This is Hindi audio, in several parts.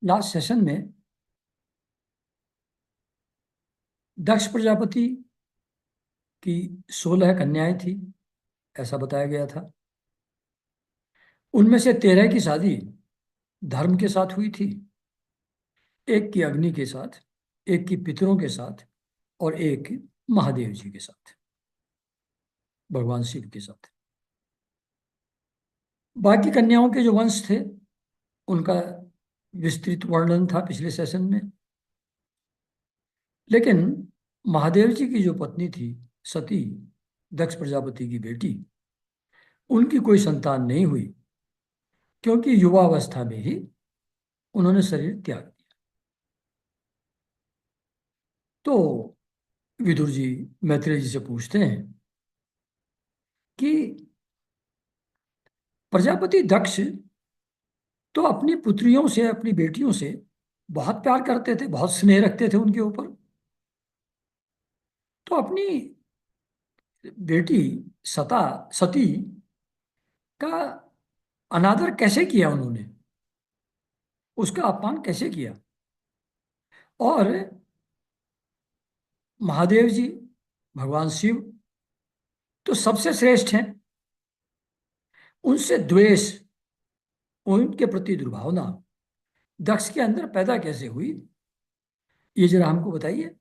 लास्ट सेशन में दक्ष प्रजापति की 16 कन्याएं थी, ऐसा बताया गया था। उनमें से 13 की शादी धर्म के साथ हुई थी, एक की अग्नि के साथ, एक की पितरों के साथ, और एक महादेव जी के साथ, भगवान शिव के साथ। बाकी कन्याओं के जो वंश थे उनका विस्तृत वर्णन था पिछले सेशन में। लेकिन महादेव जी की जो पत्नी थी सती, दक्ष प्रजापति की बेटी, उनकी कोई संतान नहीं हुई, क्योंकि युवावस्था में ही उन्होंने शरीर त्याग दिया। तो विदुर जी मैत्रेय जी से पूछते हैं कि प्रजापति दक्ष तो अपनी पुत्रियों से, अपनी बेटियों से बहुत प्यार करते थे, बहुत स्नेह रखते थे उनके ऊपर। तो अपनी बेटी सता सती का अनादर कैसे किया उन्होंने, उसका अपमान कैसे किया। और महादेव जी, भगवान शिव तो सबसे श्रेष्ठ हैं, उनसे द्वेष, उनके प्रति दुर्भावना दक्ष के अंदर पैदा कैसे हुई, ये जरा हमको बताइए।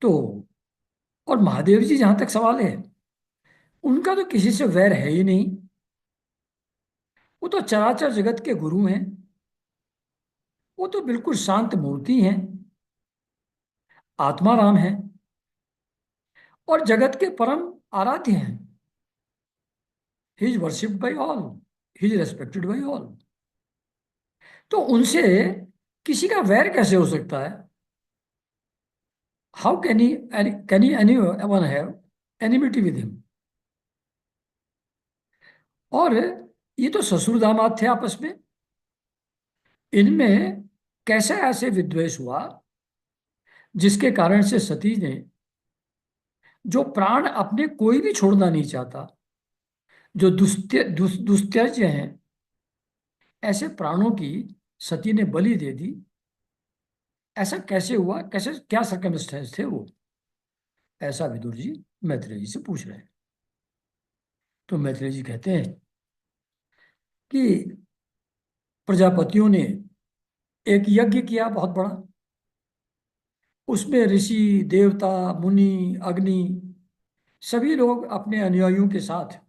तो और महादेव जी, जहां तक सवाल है, उनका तो किसी से वैर है ही नहीं। वो तो चराचर जगत के गुरु हैं, वो तो बिल्कुल शांत मूर्ति हैं, आत्माराम हैं, और जगत के परम आराध्य हैं। He is worshipped by all, he is respected by all. तो उनसे किसी का वैर कैसे हो सकता है? How can he any one have enmity with him? और ये तो ससुर दामाद थे आपस में, इनमें कैसे ऐसे विद्वेष हुआ जिसके कारण से सती ने, जो प्राण अपने कोई भी छोड़ना नहीं चाहता, जो दुस्त्यज हैं, ऐसे प्राणों की सती ने बलि दे दी। ऐसा कैसे हुआ, कैसे, क्या सर्कमस्टेंस थे वो? ऐसा विदुर जी मैत्रेय जी से पूछ रहे हैं। तो मैत्रेय जी कहते हैं कि प्रजापतियों ने एक यज्ञ किया बहुत बड़ा, उसमें ऋषि, देवता, मुनि, अग्नि, सभी लोग अपने अनुयायियों के साथ,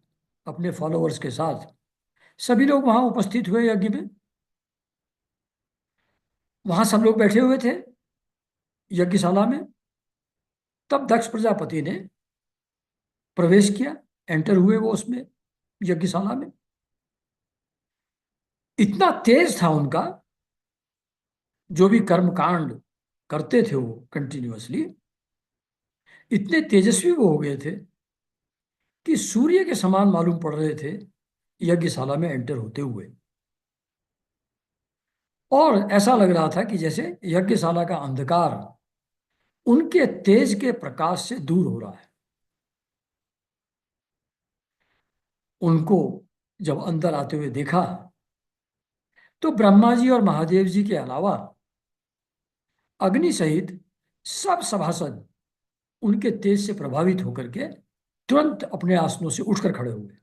अपने फॉलोअर्स के साथ, सभी लोग वहां उपस्थित हुए यज्ञ में। वहां सब लोग बैठे हुए थे यज्ञशाला में। तब दक्ष प्रजापति ने प्रवेश किया, एंटर हुए वो उसमें, यज्ञशाला में। इतना तेज था उनका, जो भी कर्म कांड करते थे वो कंटिन्यूअसली, इतने तेजस्वी वो हो गए थे कि सूर्य के समान मालूम पड़ रहे थे यज्ञशाला में एंटर होते हुए। और ऐसा लग रहा था कि जैसे यज्ञशाला का अंधकार उनके तेज के प्रकाश से दूर हो रहा है। उनको जब अंदर आते हुए देखा, तो ब्रह्मा जी और महादेव जी के अलावा अग्नि सहित सब सभासद उनके तेज से प्रभावित होकर के तुरंत अपने आसनों से उठकर खड़े हुए।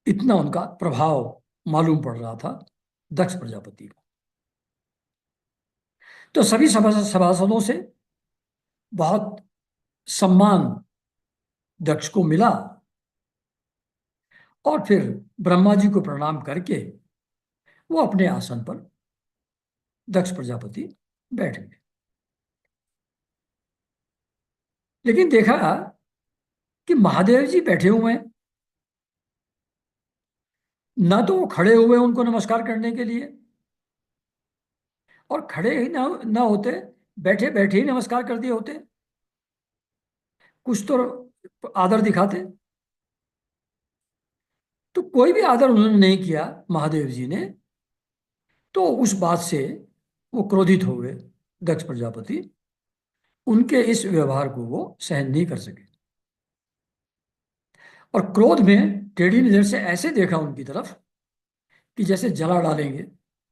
इतना उनका प्रभाव मालूम पड़ रहा था दक्ष प्रजापति को। तो सभी सभासदों से बहुत सम्मान दक्ष को मिला, और फिर ब्रह्मा जी को प्रणाम करके वो अपने आसन पर दक्ष प्रजापति बैठ गए। लेकिन देखा कि महादेव जी बैठे हुए हैं, ना तो वो खड़े हुए उनको नमस्कार करने के लिए, और खड़े ही ना होते, बैठे बैठे ही नमस्कार कर दिए होते, कुछ तो आदर दिखाते। तो कोई भी आदर उन्होंने नहीं किया महादेव जी ने। तो उस बात से वो क्रोधित हो गए दक्ष प्रजापति, उनके इस व्यवहार को वो सहन नहीं कर सके, और क्रोध में टेढ़ी नजर से ऐसे देखा उनकी तरफ कि जैसे जला डालेंगे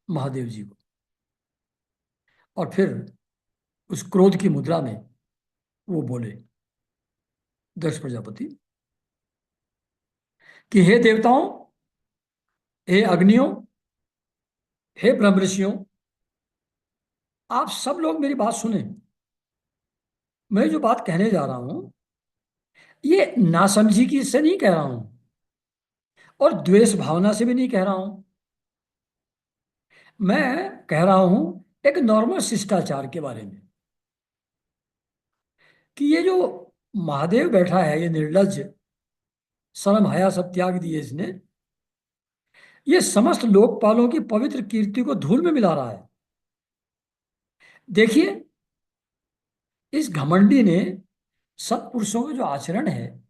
महादेव जी को। और फिर उस क्रोध की मुद्रा में वो बोले, दक्ष प्रजापति, कि हे देवताओं, हे अग्नियों, हे ब्रह्म ऋषियों, आप सब लोग मेरी बात सुने। मैं जो बात कहने जा रहा हूं, ये नासमझी की से नहीं कह रहा हूं, और द्वेष भावना से भी नहीं कह रहा हूं। मैं कह रहा हूं एक नॉर्मल शिष्टाचार के बारे में, कि ये जो महादेव बैठा है, ये निर्लज्ज, शर्म हया सब त्याग दिए इसने, ये समस्त लोकपालों की पवित्र कीर्ति को धूल में मिला रहा है। देखिए, इस घमंडी ने सत्पुरुषों का जो आचरण है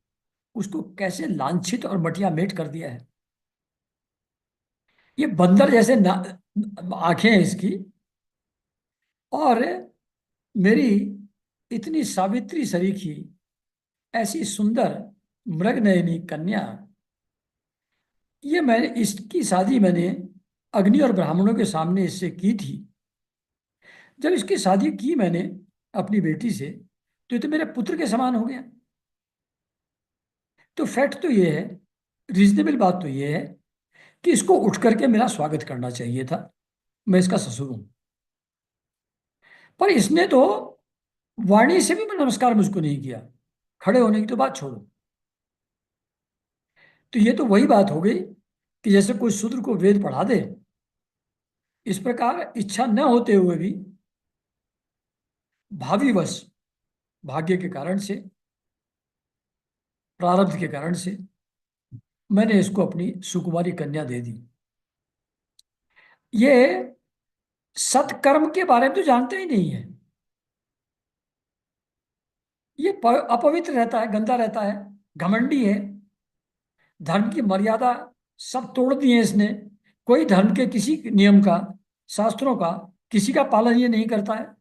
उसको कैसे लांछित और मटिया मेट कर दिया है। ये बंदर जैसे आंखें हैं इसकी, और मेरी इतनी सावित्री सरीखी ऐसी सुंदर मृगनयनी कन्या, ये मैंने इसकी शादी मैंने अग्नि और ब्राह्मणों के सामने इससे की थी। जब इसकी शादी की मैंने अपनी बेटी से, तो ये तो मेरे पुत्र के समान हो गया। तो फैक्ट तो ये है, रीजनेबल बात तो ये है कि इसको उठ करके मेरा स्वागत करना चाहिए था। मैं इसका ससुर हूं, पर इसने तो वाणी से भी नमस्कार मुझको नहीं किया। खड़े होने की तो बात छोड़ो। तो ये तो वही बात हो गई कि जैसे कोई शूद्र को वेद पढ़ा दे, इस प्रकार इच्छा न होते हुए भी भावीवश, भाग्य के कारण से, प्रारब्ध के कारण से, मैंने इसको अपनी सुकुमारी कन्या दे दी। ये सत्कर्म के बारे में तो जानते ही नहीं है। ये अपवित्र रहता है, गंदा रहता है, घमंडी है, धर्म की मर्यादा सब तोड़ दी है इसने। कोई धर्म के किसी नियम का, शास्त्रों का, किसी का पालन ये नहीं करता है।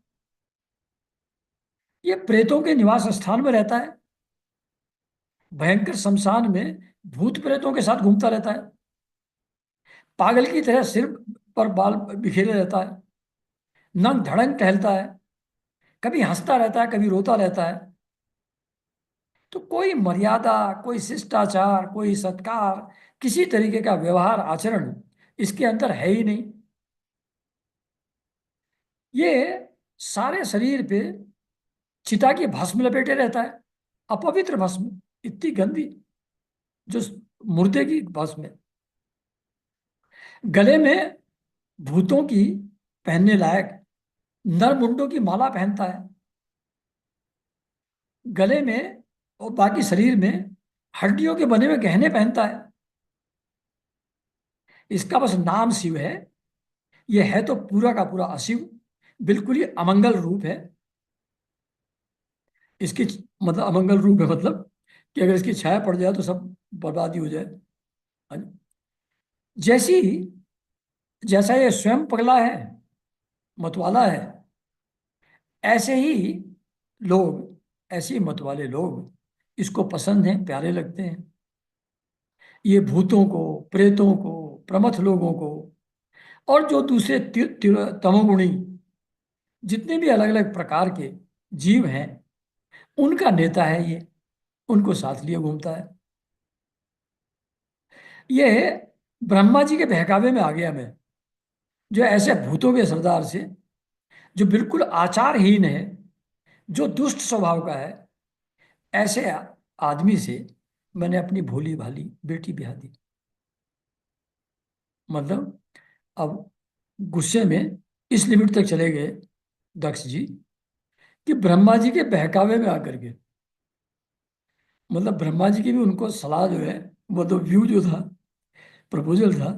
ये प्रेतों के निवास स्थान में रहता है, भयंकर शमशान में भूत प्रेतों के साथ घूमता रहता है, पागल की तरह सिर पर बाल बिखेरे रहता है, नंग धड़ंग टहलता है, कभी हंसता रहता है, कभी रोता रहता है। तो कोई मर्यादा, कोई शिष्टाचार, कोई सत्कार, किसी तरीके का व्यवहार आचरण इसके अंदर है ही नहीं। ये सारे शरीर पे चिता की भस्म लपेटे रहता है, अपवित्र भस्म, इतनी गंदी, जो मुर्दे की भस्म है। गले में भूतों की पहनने लायक नरमुंडों की माला पहनता है, गले में और बाकी शरीर में हड्डियों के बने हुए गहने पहनता है। इसका बस नाम शिव है, यह है तो पूरा का पूरा अशिव, बिल्कुल ही अमंगल रूप है। इसकी मतलब अमंगल रूप है, मतलब कि अगर इसकी छाया पड़ जाए तो सब बर्बादी हो जाए। हाँ जी। जैसी जैसा ये स्वयं पगला है, मतवाला है, ऐसे ही लोग, ऐसे ही मतवाले लोग इसको पसंद हैं, प्यारे लगते हैं। ये भूतों को, प्रेतों को, प्रमथ लोगों को, और जो दूसरे तमोगुणी जितने भी अलग अलग प्रकार के जीव हैं, उनका नेता है ये, उनको साथ लिए घूमता है। ये ब्रह्मा जी के बहकावे में आ गया मैं, जो ऐसे भूतों के सरदार से, जो बिल्कुल आचारहीन है, जो दुष्ट स्वभाव का है, ऐसे आदमी से मैंने अपनी भोली भाली बेटी ब्याह दी। मतलब अब गुस्से में इस लिमिट तक चले गए दक्ष जी, कि ब्रह्मा जी के बहकावे में आकर के, मतलब ब्रह्मा जी की भी उनको सलाह जो है, वो तो व्यू जो था, प्रपोजल था,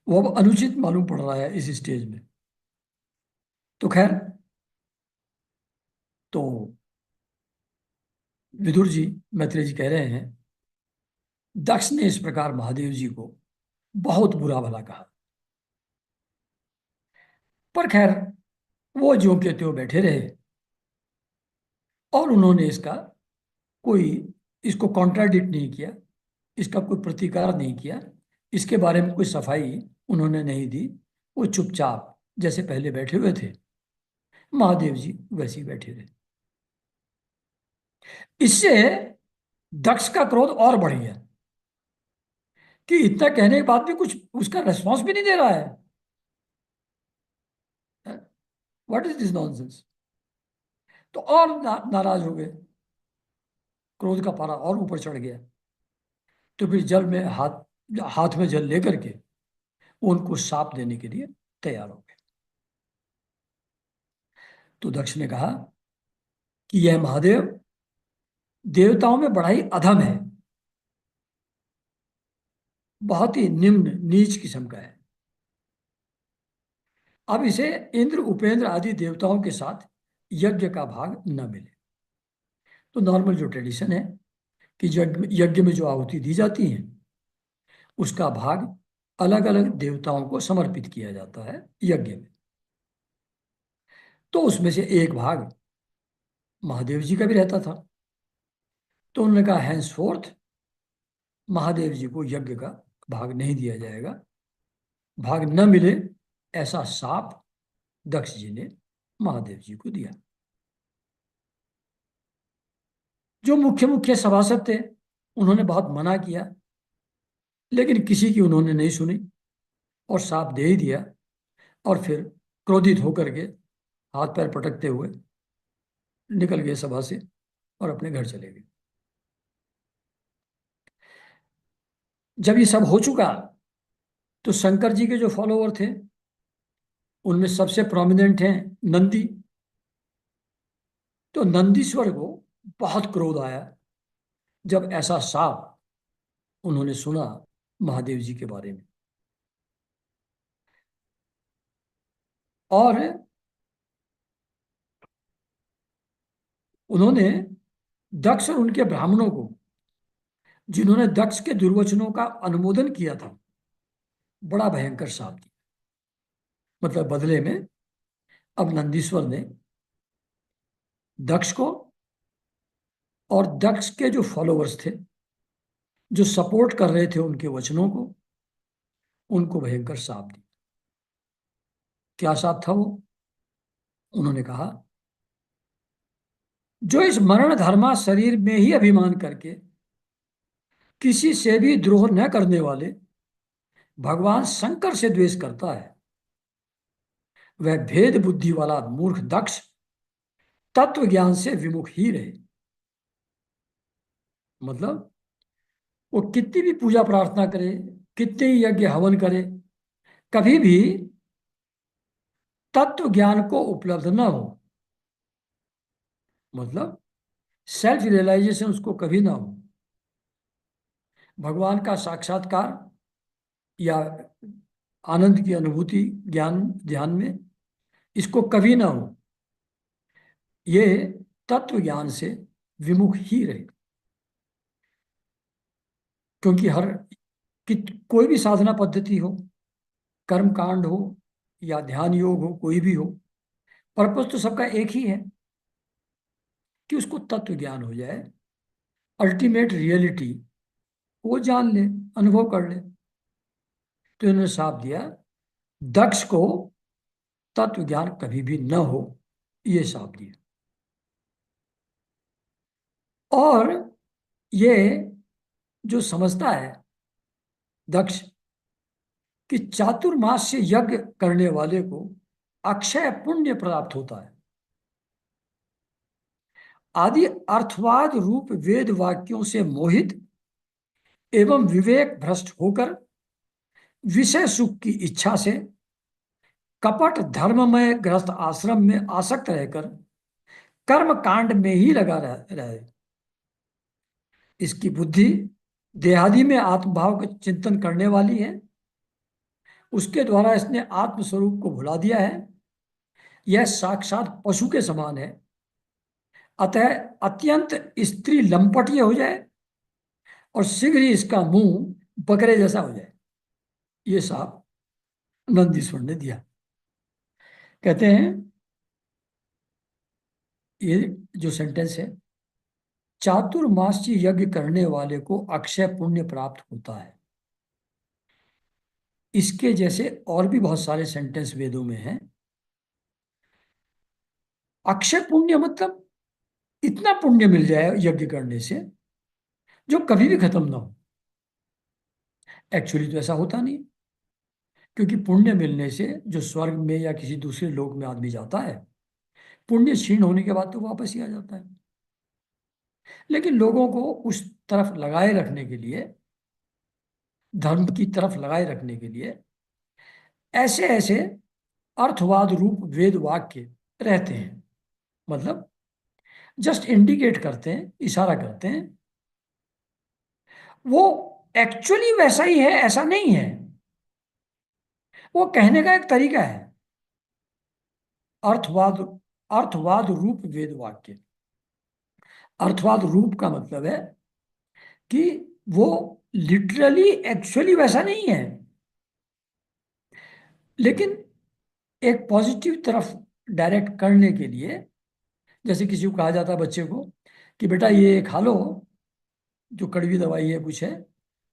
वो अब अनुचित मालूम पड़ रहा है इस स्टेज में। तो खैर, तो विदुर जी, मैत्रेय जी कह रहे हैं, दक्ष ने इस प्रकार महादेव जी को बहुत बुरा भला कहा। पर खैर, वो ज्यों के त्यों बैठे रहे, और उन्होंने इसका कोई, इसको कॉन्ट्राडिक्ट नहीं किया, इसका कोई प्रतिकार नहीं किया, इसके बारे में कोई सफाई उन्होंने नहीं दी। वो चुपचाप जैसे पहले बैठे हुए थे, महादेव जी वैसे ही बैठे रहे। इससे दक्ष का क्रोध और बढ़ गया कि इतना कहने के बाद भी कुछ उसका रेस्पॉन्स भी नहीं दे रहा है। What is this nonsense. तो और नाराज हो गए, क्रोध का पारा और ऊपर चढ़ गया। तो फिर जल में हाथ हाथ में जल लेकर के उनको शाप देने के लिए तैयार हो गए। तो दक्ष ने कहा कि यह महादेव देवताओं में बड़ा ही अधम है, बहुत ही निम्न नीच किस्म का है। अब इसे इंद्र उपेंद्र आदि देवताओं के साथ यज्ञ का भाग न मिले। तो नॉर्मल जो ट्रेडिशन है कि यज्ञ यज्ञ में जो आहुति दी जाती है उसका भाग अलग अलग देवताओं को समर्पित किया जाता है यज्ञ में। तो उसमें से एक भाग महादेव जी का भी रहता था। तो उन्होंने कहा हैंस फोर्थ महादेव जी को यज्ञ का भाग नहीं दिया जाएगा, भाग न मिले ऐसा शाप दक्ष जी ने महादेव जी को दिया। जो मुख्य मुख्य सभासद थे उन्होंने बहुत मना किया, लेकिन किसी की उन्होंने नहीं सुनी और शाप दे ही दिया। और फिर क्रोधित होकर के हाथ पैर पटकते हुए निकल गए सभा से और अपने घर चले गए। जब ये सब हो चुका तो शंकर जी के जो फॉलोवर थे उनमें सबसे प्रोमिनेंट हैं नंदी। तो नंदीश्वर को बहुत क्रोध आया जब ऐसा शाप उन्होंने सुना महादेव जी के बारे में। और उन्होंने दक्ष और उनके ब्राह्मणों को, जिन्होंने दक्ष के दुर्वचनों का अनुमोदन किया था, बड़ा भयंकर शाप दिया। मतलब बदले में अब नंदीश्वर ने दक्ष को और दक्ष के जो फॉलोअर्स थे, जो सपोर्ट कर रहे थे उनके वचनों को, उनको भयंकर शाप दिया। क्या शाप था वो? उन्होंने कहा जो इस मरण धर्मा शरीर में ही अभिमान करके किसी से भी द्रोह न करने वाले भगवान शंकर से द्वेष करता है, वह भेद बुद्धि वाला मूर्ख दक्ष तत्व ज्ञान से विमुख ही रहे। मतलब वो कितनी भी पूजा प्रार्थना करे, कितने ही यज्ञ हवन करे, कभी भी तत्व ज्ञान को उपलब्ध न हो, मतलब सेल्फ रियलाइजेशन उसको कभी ना हो, भगवान का साक्षात्कार या आनंद की अनुभूति ज्ञान ध्यान में इसको कभी ना हो, ये तत्व ज्ञान से विमुख ही रहे। क्योंकि हर कि कोई भी साधना पद्धति हो, कर्म कांड हो या ध्यान योग हो, कोई भी हो, पर्पस तो सबका एक ही है कि उसको तत्व ज्ञान हो जाए, अल्टीमेट रियलिटी वो जान ले, अनुभव कर ले। तो इन्होंने साफ दिया दक्ष को तत्व ज्ञान कभी भी न हो, ये साफ दिया। और ये जो समझता है दक्ष कि चातुर्मास से यज्ञ करने वाले को अक्षय पुण्य प्राप्त होता है, आदि अर्थवाद रूप वेद वाक्यों से मोहित एवं विवेक भ्रष्ट होकर विषय सुख की इच्छा से कपट धर्ममय गृहस्थ आश्रम में आसक्त रहकर कर्म कांड में ही लगा रहे, इसकी बुद्धि देहादि में आत्मभाव का चिंतन करने वाली है, उसके द्वारा इसने आत्मस्वरूप को भुला दिया है, यह साक्षात पशु के समान है। अतः अत्यंत स्त्री लंपटीय हो जाए और शीघ्र ही इसका मुंह बकरे जैसा हो जाए। ये साफ नंदीश्वर ने दिया। कहते हैं ये जो सेंटेंस है चातुर्मास्य यज्ञ करने वाले को अक्षय पुण्य प्राप्त होता है। इसके जैसे और भी बहुत सारे सेंटेंस वेदों में हैं। अक्षय पुण्य मतलब इतना पुण्य मिल जाए यज्ञ करने से जो कभी भी खत्म ना हो। एक्चुअली तो ऐसा होता नहीं, क्योंकि पुण्य मिलने से जो स्वर्ग में या किसी दूसरे लोक में आदमी जाता है, पुण्य क्षीण होने के बाद तो वापस ही आ जाता है। लेकिन लोगों को उस तरफ लगाए रखने के लिए, धर्म की तरफ लगाए रखने के लिए ऐसे ऐसे अर्थवाद रूप वेद वाक्य रहते हैं। मतलब जस्ट इंडिकेट करते हैं, इशारा करते हैं। वो एक्चुअली वैसा ही है ऐसा नहीं है, वो कहने का एक तरीका है। अर्थवाद, अर्थवाद रूप वेद वाक्य। अर्थवाद रूप का मतलब है कि वो लिटरली एक्चुअली वैसा नहीं है, लेकिन एक पॉजिटिव तरफ डायरेक्ट करने के लिए, जैसे किसी को कहा जाता है बच्चे को कि बेटा ये खा लो, जो कड़वी दवाई है कुछ है,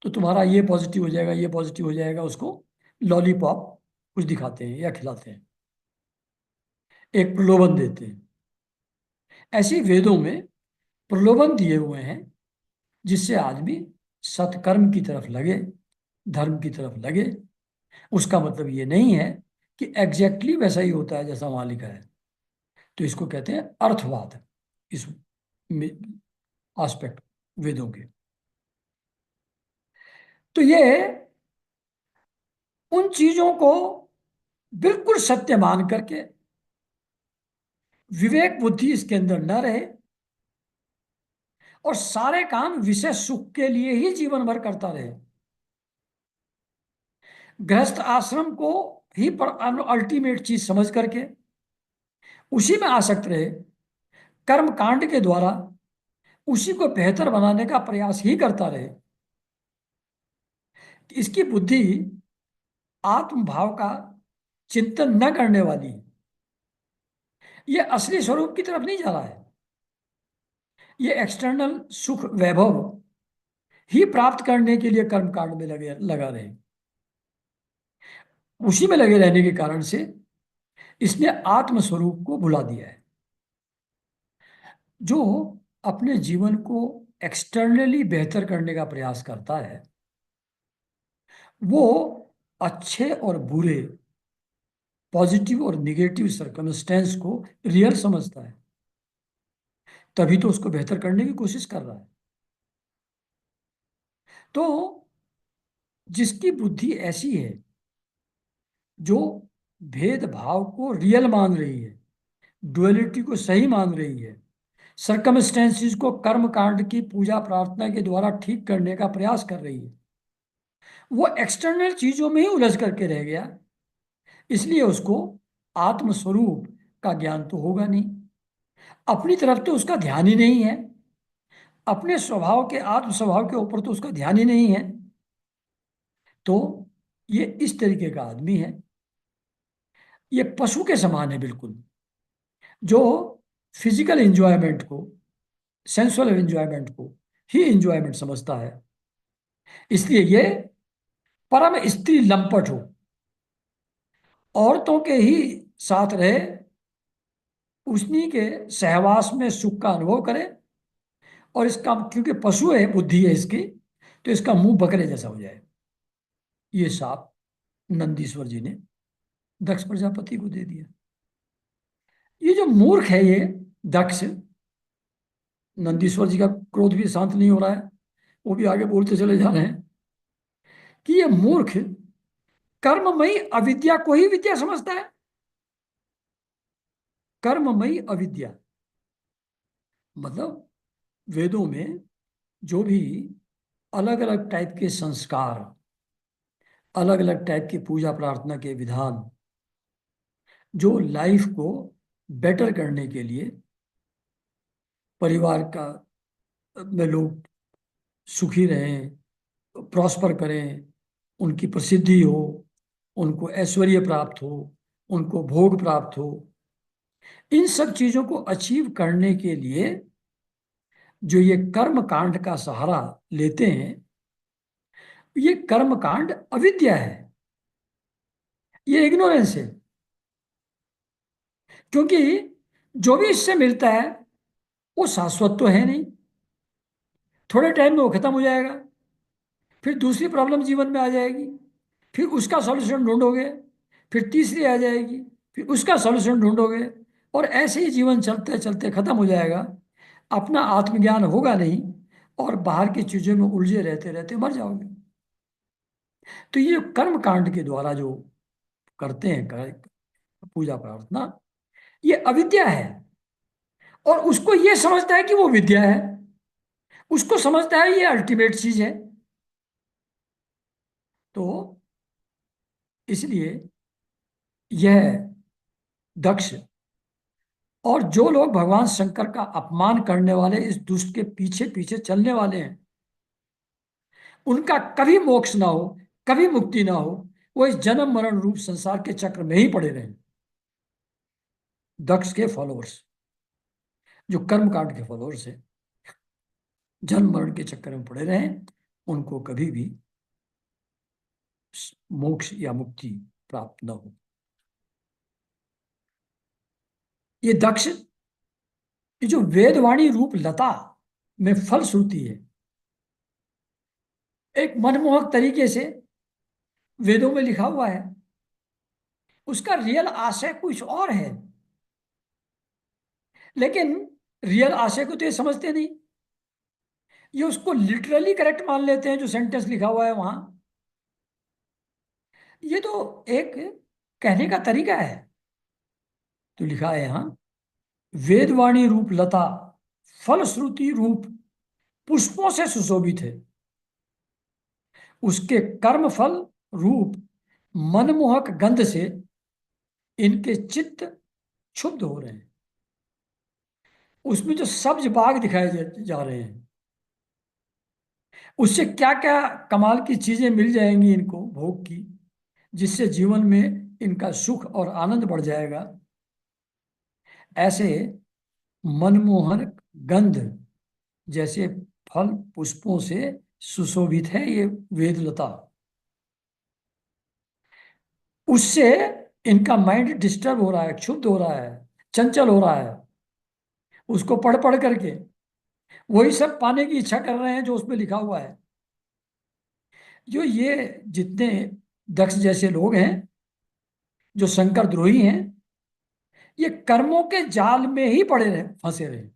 तो तुम्हारा ये पॉजिटिव हो जाएगा, ये पॉजिटिव हो जाएगा। उसको लॉलीपॉप कुछ दिखाते हैं या खिलाते हैं, एक प्रलोभन देते हैं। ऐसे ही वेदों में प्रलोभन दिए हुए हैं जिससे आदमी सत्कर्म की तरफ लगे, धर्म की तरफ लगे। उसका मतलब ये नहीं है कि एग्जैक्टली वैसा ही होता है जैसा वहां लिखा है। तो इसको कहते हैं अर्थवाद, इस एस्पेक्ट वेदों के। तो ये उन चीजों को बिल्कुल सत्य मान करके विवेक बुद्धि इसके अंदर न रहे और सारे काम विषय सुख के लिए ही जीवन भर करता रहे, गृहस्थ आश्रम को ही अल्टीमेट चीज समझ करके उसी में आसक्त रहे, कर्म कांड के द्वारा उसी को बेहतर बनाने का प्रयास ही करता रहे, इसकी बुद्धि आत्म भाव का चिंतन न करने वाली, ये असली स्वरूप की तरफ नहीं जा रहा है। ये एक्सटर्नल सुख वैभव ही प्राप्त करने के लिए कर्म कांड में लगा रहे। उसी में लगे रहने के कारण से इसने आत्म स्वरूप को भुला दिया है। जो अपने जीवन को एक्सटर्नली बेहतर करने का प्रयास करता है, वो अच्छे और बुरे, पॉजिटिव और निगेटिव सर्कमस्टेंस को रियल समझता है, तभी तो उसको बेहतर करने की कोशिश कर रहा है। तो जिसकी बुद्धि ऐसी है, जो भेदभाव को रियल मान रही है, डुअलिटी को सही मान रही है, सर्कमस्टेंसेस को कर्म कांड की पूजा प्रार्थना के द्वारा ठीक करने का प्रयास कर रही है, वो एक्सटर्नल चीजों में ही उलझ करके रह गया। इसलिए उसको आत्मस्वरूप का ज्ञान तो होगा नहीं, अपनी तरफ तो उसका ध्यान ही नहीं है, अपने स्वभाव के, आत्म स्वभाव के ऊपर तो उसका ध्यान ही नहीं है। तो ये इस तरीके का आदमी है, ये पशु के समान है बिल्कुल, जो फिजिकल एंजॉयमेंट को, सेंसुअल एंजॉयमेंट को ही एंजॉयमेंट समझता है। इसलिए ये परम स्त्री लंपट हो, औरतों के ही साथ रहे, उन्हीं के सहवास में सुख का अनुभव करे, और इसका क्योंकि पशु है, बुद्धि है इसकी, तो इसका मुंह बकरे जैसा हो जाए। ये साप नंदीश्वर जी ने दक्ष प्रजापति को दे दिया। ये जो मूर्ख है ये दक्ष, नंदीश्वर जी का क्रोध भी शांत नहीं हो रहा है, वो भी आगे बोलते चले जा रहे हैं कि ये मूर्ख कर्ममयी अविद्या को ही विद्या समझता है। कर्ममयी अविद्या मतलब वेदों में जो भी अलग अलग टाइप के संस्कार, अलग अलग टाइप की पूजा प्रार्थना के विधान, जो लाइफ को बेटर करने के लिए, परिवार का में लोग सुखी रहें, प्रॉस्पर करें, उनकी प्रसिद्धि हो, उनको ऐश्वर्य प्राप्त हो, उनको भोग प्राप्त हो, इन सब चीजों को अचीव करने के लिए जो ये कर्म कांड का सहारा लेते हैं, ये कर्म कांड अविद्या है, ये इग्नोरेंस है। क्योंकि जो भी इससे मिलता है वो शाश्वत तो है नहीं, थोड़े टाइम में वो खत्म हो जाएगा, फिर दूसरी प्रॉब्लम जीवन में आ जाएगी, फिर उसका सॉल्यूशन ढूंढोगे, फिर तीसरी आ जाएगी, फिर उसका सॉल्यूशन ढूंढोगे, और ऐसे ही जीवन चलते चलते खत्म हो जाएगा। अपना आत्मज्ञान होगा नहीं, और बाहर की चीजों में उलझे रहते रहते मर जाओगे। तो ये कर्म कांड के द्वारा जो करते हैं पूजा प्रार्थना, ये अविद्या है। और उसको ये समझता है कि वो विद्या है, उसको समझता है ये अल्टीमेट चीज है। तो इसलिए यह दक्ष और जो लोग भगवान शंकर का अपमान करने वाले इस दुष्ट के पीछे पीछे चलने वाले हैं, उनका कभी मोक्ष ना हो, कभी मुक्ति ना हो, वो इस जन्म मरण रूप संसार के चक्र में ही पड़े रहें। दक्ष के फॉलोअर्स, जो कर्म कांड के फॉलोअर्स हैं, जन्म मरण के चक्कर में पड़े रहें, उनको कभी भी मोक्ष या मुक्ति प्राप्त न हो। ये दक्ष, ये जो वेदवाणी रूप लता में फल श्रुति है, एक मनमोहक तरीके से वेदों में लिखा हुआ है, उसका रियल आशय कुछ और है। लेकिन रियल आशय को तो ये समझते नहीं, ये उसको लिटरली करेक्ट मान लेते हैं जो सेंटेंस लिखा हुआ है वहां। ये तो एक कहने का तरीका है। तो लिखा है यहां, वेदवाणी रूप लता फल श्रुति रूप पुष्पों से सुशोभित है, उसके कर्म फल रूप मनमोहक गंध से इनके चित्त क्षुब्ध हो रहे हैं। उसमें जो सब्ज बाग दिखाए जा रहे हैं, उससे क्या क्या कमाल की चीजें मिल जाएंगी इनको भोग की, जिससे जीवन में इनका सुख और आनंद बढ़ जाएगा। ऐसे मनमोहक गंध जैसे फल पुष्पों से सुशोभित है ये वेदलता, उससे इनका माइंड डिस्टर्ब हो रहा है, क्षुब्ध हो रहा है, चंचल हो रहा है। उसको पढ़ पढ़ करके वही सब पाने की इच्छा कर रहे हैं जो उसमें लिखा हुआ है। जो ये जितने दक्ष जैसे लोग हैं, जो शंकर द्रोही हैं, ये कर्मों के जाल में ही पड़े रहे, फंसे रहे।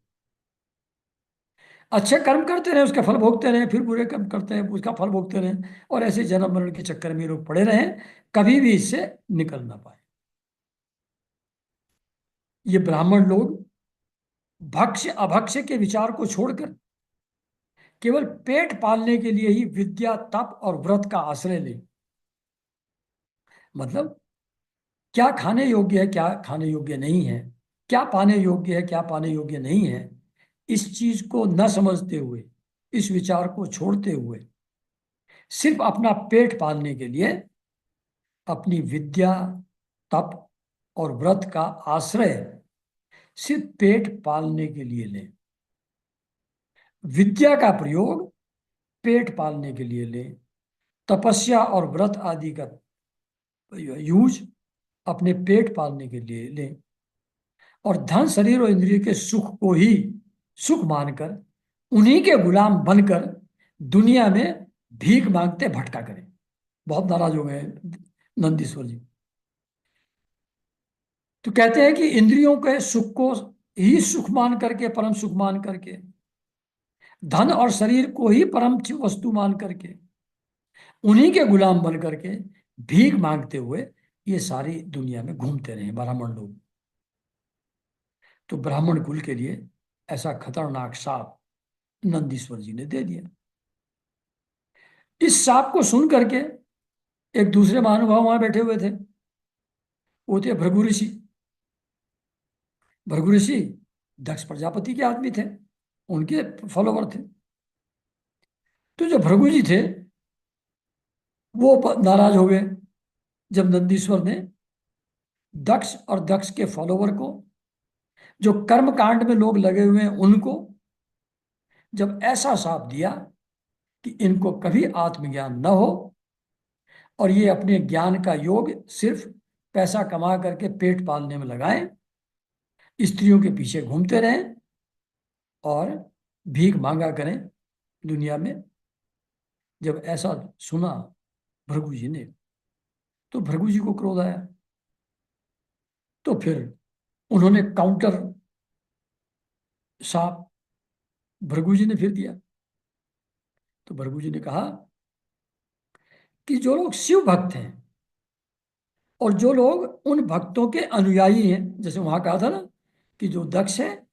अच्छे कर्म करते रहे, उसका फल भोगते रहे, फिर बुरे कर्म करते हैं, उसका फल भोगते रहे, और ऐसे जन्म मरण के चक्कर में लोग पड़े रहे, कभी भी इससे निकल ना पाए। ये ब्राह्मण लोग भक्ष्य अभक्ष्य के विचार को छोड़कर केवल पेट पालने के लिए ही विद्या तप और व्रत का आश्रय ले। मतलब क्या खाने योग्य है, क्या खाने योग्य नहीं है, क्या पाने योग्य है, क्या पाने योग्य नहीं है, इस चीज को न समझते हुए, इस विचार को छोड़ते हुए, सिर्फ अपना पेट पालने के लिए अपनी विद्या तप और व्रत का आश्रय सिर्फ पेट पालने के लिए लें, विद्या का प्रयोग पेट पालने के लिए लें, तपस्या और व्रत आदि का यूज अपने पेट पालने के लिए लें, और धन शरीर और इंद्रिय के सुख को ही सुख मानकर उन्हीं के गुलाम बनकर दुनिया में भीख मांगते भटका करें। बहुत नाराज हो गए नंदीश्वर जी। तो कहते हैं कि इंद्रियों के सुख को ही सुख मान करके, परम सुख मान करके, धन और शरीर को ही परम वस्तु मान करके, उन्हीं के गुलाम बन करके भीख मांगते हुए ये सारी दुनिया में घूमते रहे ब्राह्मण लोग। तो ब्राह्मण कुल के लिए ऐसा खतरनाक शाप नंदीश्वर जी ने दे दिया। इस शाप को सुन करके एक दूसरे महानुभाव वहां बैठे हुए थे, वो थे भृगु ऋषि। भृगु ऋषि दक्ष प्रजापति के आदमी थे, उनके फॉलोवर थे। तो जो भृगु जी थे वो नाराज हो गए जब नंदीश्वर ने दक्ष और दक्ष के फॉलोवर को, जो कर्म कांड में लोग लगे हुए हैं उनको, जब ऐसा शाप दिया कि इनको कभी आत्मज्ञान न हो और ये अपने ज्ञान का योग सिर्फ पैसा कमा करके पेट पालने में लगाएं, स्त्रियों के पीछे घूमते रहें और भीख मांगा करें दुनिया में। जब ऐसा सुना भृगु जी ने, तो भृगु जी को क्रोध आया। तो फिर उन्होंने काउंटर शाप भृगु जी ने फिर दिया। तो भृगु जी ने कहा कि जो लोग शिव भक्त हैं और जो लोग उन भक्तों के अनुयायी हैं, जैसे वहां कहा था ना कि जो दक्ष है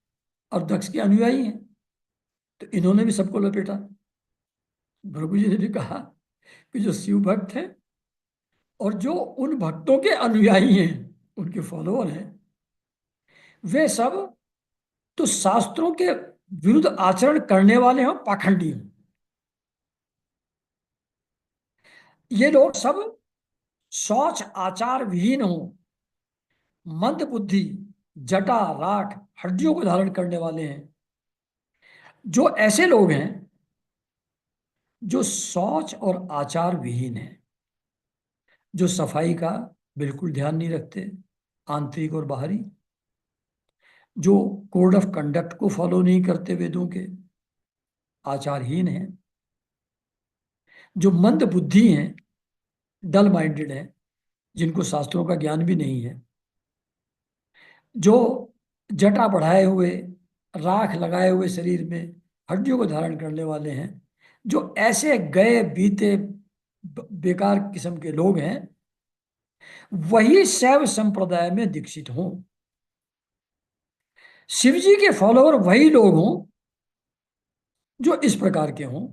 और दक्ष के अनुयायी हैं, तो इन्होंने भी सबको लपेटा। भृगु जी ने भी कहा कि जो शिव भक्त हैं और जो उन भक्तों के अनुयायी हैं, उनके फॉलोअर हैं, वे सब तो शास्त्रों के विरुद्ध आचरण करने वाले हों, पाखंडी हों। ये लोग सब शौच आचार विहीन हों, मंद बुद्धि, जटा राख, हड्डियों को धारण करने वाले हैं। जो ऐसे लोग हैं जो शौच और आचार विहीन हैं, जो सफाई का बिल्कुल ध्यान नहीं रखते, आंतरिक और बाहरी, जो कोड ऑफ कंडक्ट को फॉलो नहीं करते, वेदों के, आचारहीन हैं, जो मंद बुद्धि हैं, डल माइंडेड हैं, जिनको शास्त्रों का ज्ञान भी नहीं है, जो जटा बढ़ाए हुए, राख लगाए हुए शरीर में हड्डियों को धारण करने वाले हैं, जो ऐसे गए बीते बेकार किस्म के लोग हैं, वही शैव संप्रदाय में दीक्षित हों। शिव जी के फॉलोअर वही लोग हों जो इस प्रकार के हों,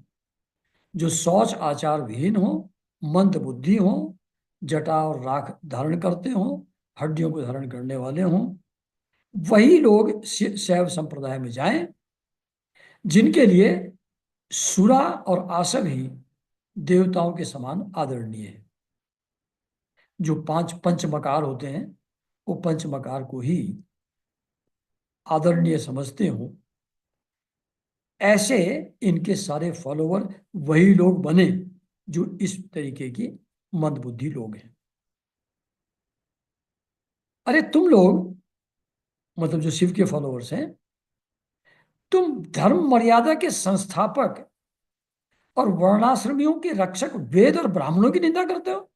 जो शौच आचार विहीन हो, मंद बुद्धि हो, जटा और राख धारण करते हो, हड्डियों को धारण करने वाले हों। वही लोग शैव संप्रदाय में जाएं, जिनके लिए सुरा और आसव ही देवताओं के समान आदरणीय है। जो पांच पंचमकार होते हैं, वो पंचमकार को ही आदरणीय समझते हो, ऐसे इनके सारे फॉलोवर वही लोग बने जो इस तरीके की मंदबुद्धि लोग हैं। अरे तुम लोग, मतलब जो शिव के फॉलोवर्स हैं, तुम धर्म मर्यादा के संस्थापक और वर्णाश्रमियों के रक्षक वेद और ब्राह्मणों की निंदा करते हो।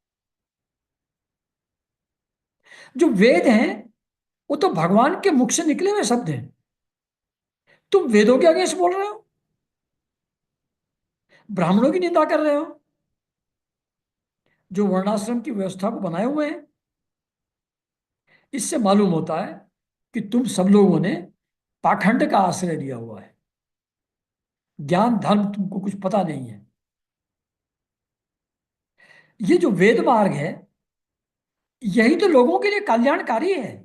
जो वेद हैं वो तो भगवान के मुख से निकले हुए शब्द हैं, तुम वेदों के अगेंस्ट बोल रहे हो, ब्राह्मणों की निंदा कर रहे हो, जो वर्णाश्रम की व्यवस्था को बनाए हुए हैं। इससे मालूम होता है कि तुम सब लोगों ने पाखंड का आश्रय लिया हुआ है, ज्ञान धर्म तुमको कुछ पता नहीं है। ये जो वेद मार्ग है, यही तो लोगों के लिए कल्याणकारी है,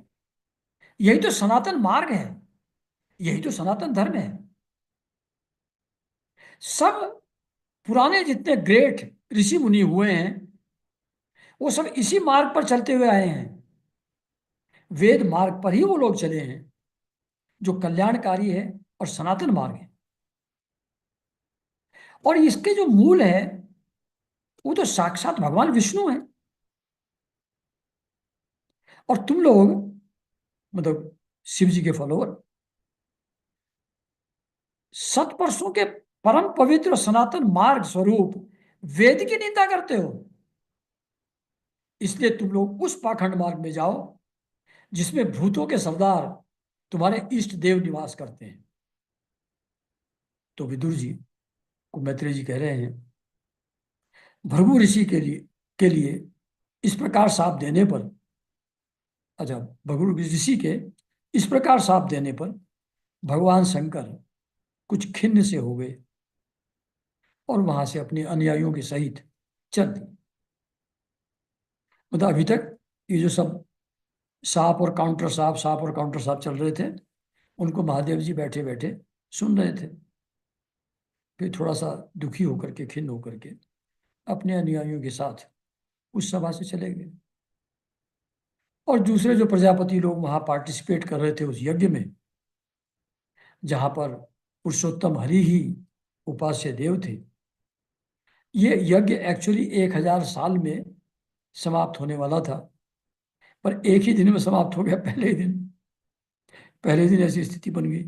यही तो सनातन मार्ग है, यही तो सनातन धर्म है। सब पुराने जितने ग्रेट ऋषि मुनि हुए हैं, वो सब इसी मार्ग पर चलते हुए आए हैं। वेद मार्ग पर ही वो लोग चले हैं जो कल्याणकारी है और सनातन मार्ग है। और इसके जो मूल है वो तो साक्षात भगवान विष्णु है। और तुम लोग, मतलब शिव जी के फॉलोअर, सतपुरुषों के परम पवित्र सनातन मार्ग स्वरूप वेद की निंदा करते हो। इसलिए तुम लोग उस पाखंड मार्ग में जाओ जिसमें भूतों के सरदार तुम्हारे इष्ट देव निवास करते हैं। तो विदुर जी को मैत्रेय जी कह रहे हैं, भृगु ऋषि के लिए इस प्रकार शाप देने पर, अच्छा, भृगु ऋषि के इस प्रकार शाप देने पर भगवान शंकर कुछ खिन्न से हो गए और वहां से अपने अनुयायियों के सहित चल दिए। मतलब अभी तक ये जो सब सांप और काउंटर सांप, सांप और काउंटर सांप चल रहे थे, उनको महादेव जी बैठे बैठे सुन रहे थे। फिर थोड़ा सा दुखी होकर के, खिन्न होकर के अपने अनुयायियों के साथ उस सभा से चले गए। और दूसरे जो प्रजापति लोग वहां पार्टिसिपेट कर रहे थे उस यज्ञ में, जहां पर पुरुषोत्तम हरि ही उपास्य देव थे। ये यज्ञ एक्चुअली 1000 साल में समाप्त होने वाला था, पर एक ही दिन में समाप्त हो गया, पहले ही दिन। पहले दिन ऐसी स्थिति बन गई,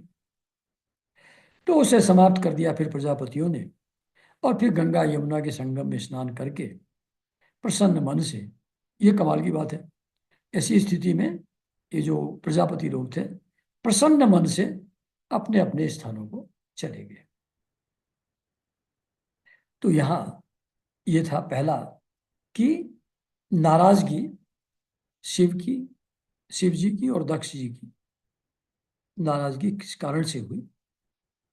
तो उसे समाप्त कर दिया फिर प्रजापतियों ने। और फिर गंगा यमुना के संगम में स्नान करके प्रसन्न मन से, ये कमाल की बात है, ऐसी स्थिति में ये जो प्रजापति लोग थे प्रसन्न मन से अपने अपने स्थानों को चले गए। तो यहाँ ये था पहला कि नाराजगी शिव की, शिव जी की और दक्ष जी की नाराजगी किस कारण से हुई।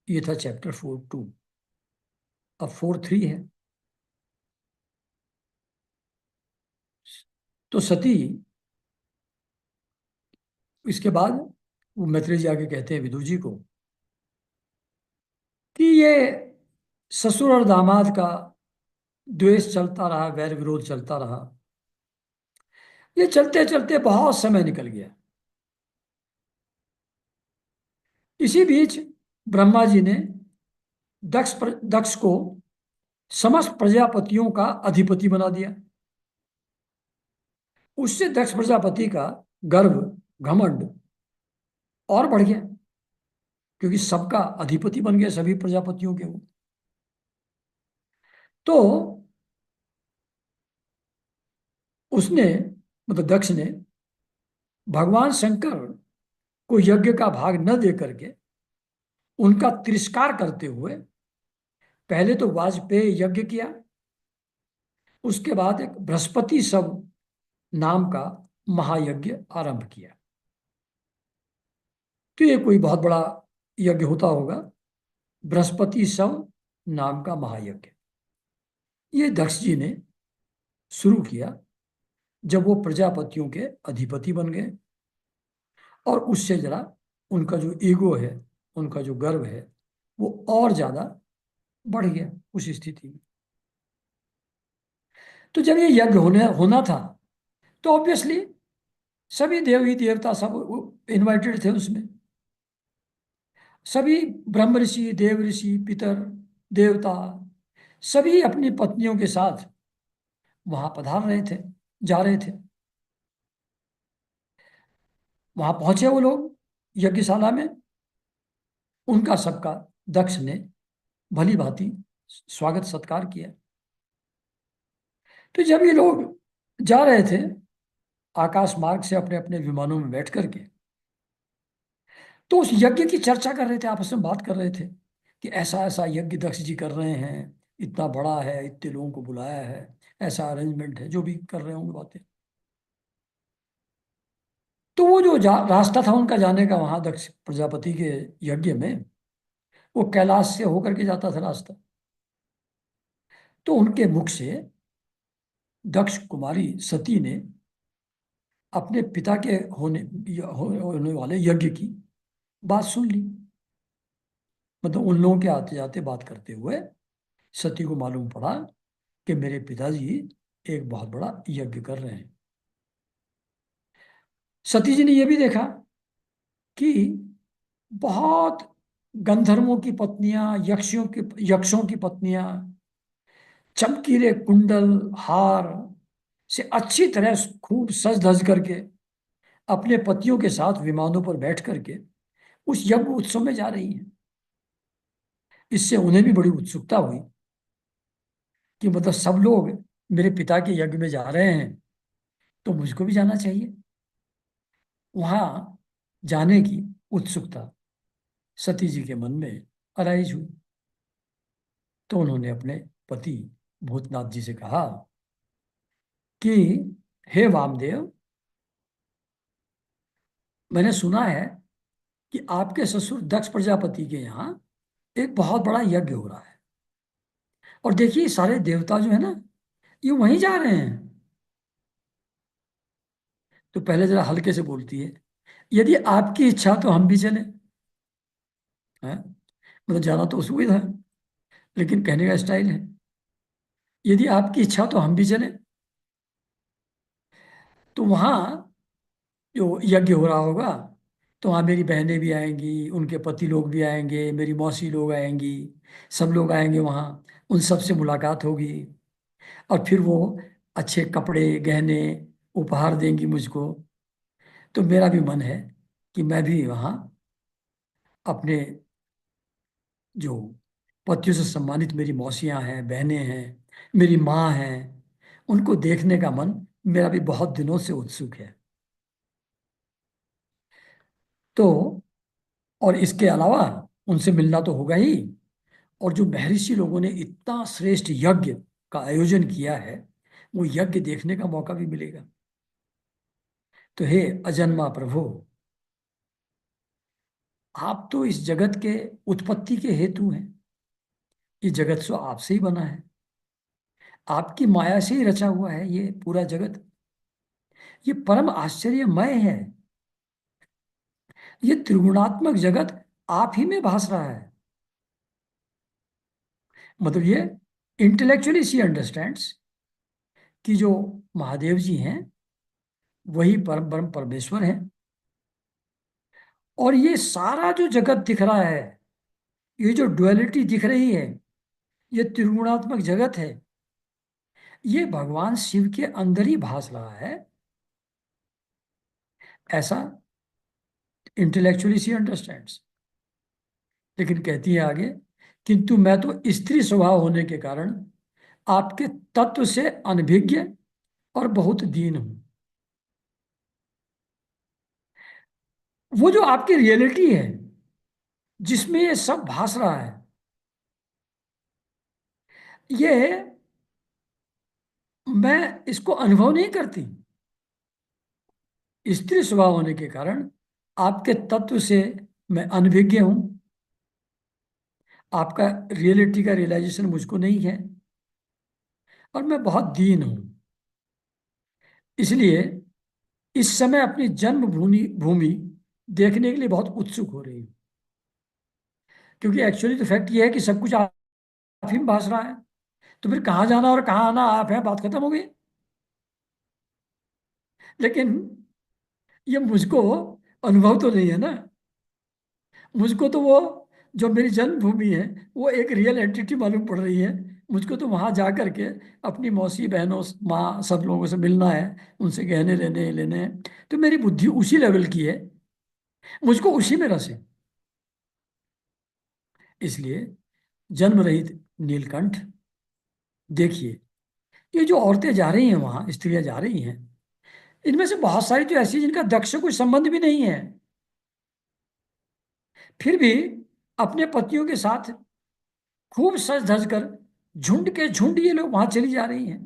ये था चैप्टर 4.2। अब 4.3 है। तो सती, इसके बाद वो मैत्रेय जी आगे कहते हैं विदुर जी को कि ये ससुर और दामाद का द्वेष चलता रहा, वैर विरोध चलता रहा। ये चलते चलते बहुत समय निकल गया। इसी बीच ब्रह्मा जी ने दक्ष को समस्त प्रजापतियों का अधिपति बना दिया। उससे दक्ष प्रजापति का गर्व, घमंड और बढ़ गया, क्योंकि सबका अधिपति बन गया, सभी प्रजापतियों के वो। तो उसने, मतलब दक्ष ने, भगवान शंकर को यज्ञ का भाग न दे करके उनका तिरस्कार करते हुए पहले तो वाजपेय यज्ञ किया, उसके बाद एक बृहस्पति सब नाम का महायज्ञ आरंभ किया। तो ये कोई बहुत बड़ा यज्ञ होता होगा, बृहस्पति सब नाम का महायज्ञ। ये दक्ष जी ने शुरू किया जब वो प्रजापतियों के अधिपति बन गए, और उससे जरा उनका जो ईगो है, उनका जो गर्व है, वो और ज्यादा बढ़ गया उस स्थिति में। तो जब ये यज्ञ होने होना था, तो ऑब्वियसली सभी देवी देवता सब इनवाइटेड थे उसमें। सभी ब्रह्म ऋषि, देव ऋषि, पितर, देवता, सभी अपनी पत्नियों के साथ वहां पधार रहे थे, जा रहे थे। वहां पहुंचे वो लोग यज्ञशाला में, उनका सबका दक्ष ने भली भांति स्वागत सत्कार किया। तो जब ये लोग जा रहे थे आकाश मार्ग से अपने अपने विमानों में बैठ करके, तो उस यज्ञ की चर्चा कर रहे थे, आपस में बात कर रहे थे कि ऐसा ऐसा यज्ञ दक्ष जी कर रहे हैं, इतना बड़ा है, इतने लोगों को बुलाया है, ऐसा अरेंजमेंट है, जो भी कर रहे होंगे बातें। तो वो जो रास्ता था उनका जाने का वहां दक्ष प्रजापति के यज्ञ में, वो कैलाश से होकर के जाता था रास्ता। तो उनके मुख से दक्ष कुमारी सती ने अपने पिता के होने वाले यज्ञ की बात सुन ली। मतलब उन लोगों के आते जाते बात करते हुए सती को मालूम पड़ा कि मेरे पिताजी एक बहुत बड़ा यज्ञ कर रहे हैं। सती जी ने यह भी देखा कि बहुत गंधर्वों की पत्नियां, यक्षों की पत्नियां चमकीले कुंडल हार से अच्छी तरह खूब सज धज करके अपने पतियों के साथ विमानों पर बैठ करके उस यज्ञ उत्सव में जा रही हैं। इससे उन्हें भी बड़ी उत्सुकता हुई कि मतलब सब लोग मेरे पिता के यज्ञ में जा रहे हैं, तो मुझको भी जाना चाहिए। वहां जाने की उत्सुकता सती जी के मन में अराइज हुई। तो उन्होंने अपने पति भूतनाथ जी से कहा कि हे वामदेव, मैंने सुना है कि आपके ससुर दक्ष प्रजापति के यहाँ एक बहुत बड़ा यज्ञ हो रहा है, और देखिए सारे देवता जो है ना, ये वहीं जा रहे हैं। तो पहले जरा हल्के से बोलती है, यदि आपकी इच्छा तो हम भी चले हैं। मतलब जाना तो सुविधा है, लेकिन कहने का स्टाइल है, यदि आपकी इच्छा तो हम भी चले। तो वहां जो यज्ञ हो रहा होगा तो वहाँ मेरी बहनें भी आएंगी, उनके पति लोग भी आएंगे, मेरी मौसी लोग आएंगी, सब लोग आएंगे वहाँ। उन सब से मुलाकात होगी, और फिर वो अच्छे कपड़े गहने उपहार देंगी मुझको। तो मेरा भी मन है कि मैं भी वहाँ अपने जो पतियों से सम्मानित मेरी मौसियाँ हैं, बहनें हैं, मेरी माँ हैं, उनको देखने का मन मेरा भी बहुत दिनों से उत्सुक है। तो और इसके अलावा उनसे मिलना तो होगा ही, और जो महर्षि लोगों ने इतना श्रेष्ठ यज्ञ का आयोजन किया है, वो यज्ञ देखने का मौका भी मिलेगा। तो हे अजन्मा प्रभु, आप तो इस जगत के उत्पत्ति के हेतु हैं। ये जगत सो आपसे ही बना है, आपकी माया से ही रचा हुआ है ये पूरा जगत। ये परम आश्चर्यमय है। ये त्रिगुणात्मक जगत आप ही में भास रहा है। मतलब ये इंटेलेक्चुअली शी अंडरस्टैंड्स कि जो महादेव जी हैं वही परम परम परमेश्वर हैं। और ये सारा जो जगत दिख रहा है, ये जो डुअलिटी दिख रही है, ये त्रिगुणात्मक जगत है, ये भगवान शिव के अंदर ही भास रहा है। ऐसा इंटेलेक्चुअली सी अंडरस्टैंड्स। लेकिन कहती है आगे, किंतु मैं तो स्त्री स्वभाव होने के कारण आपके तत्व से अनभिज्ञ और बहुत दीन हूं। वो जो आपकी रियलिटी है जिसमें ये सब भास रहा है, ये मैं इसको अनुभव नहीं करती। स्त्री स्वभाव होने के कारण आपके तत्व से मैं अनभिज्ञ हूं। आपका रियलिटी का रियलाइजेशन मुझको नहीं है, और मैं बहुत दीन हूं। इसलिए इस समय अपनी जन्मभूमि भूमि देखने के लिए बहुत उत्सुक हो रही हूँ। क्योंकि एक्चुअली तो फैक्ट ये है कि सब कुछ आप ही में भास रहा है। तो फिर कहाँ जाना और कहाँ आना आप है, बात खत्म हो गई। लेकिन ये मुझको अनुभव तो नहीं है ना। मुझको तो वो जो मेरी जन्मभूमि है वो एक रियल एंटिटी मालूम पड़ रही है। मुझको तो वहां जा करके अपनी मौसी बहनों माँ सब लोगों से मिलना है, उनसे गहने लेने हैं। तो मेरी बुद्धि उसी लेवल की है, मुझको उसी में रस है। इसलिए जन्म रहित नीलकंठ, देखिए ये जो औरतें जा रही हैं वहां, स्त्रियां जा रही हैं, इनमें से बहुत सारी तो ऐसी हैं जिनका दक्ष से कोई संबंध भी नहीं है, फिर भी अपने पतियों के साथ खूब सज धज कर झुंड के झुंड ये लोग वहां चली जा रही हैं।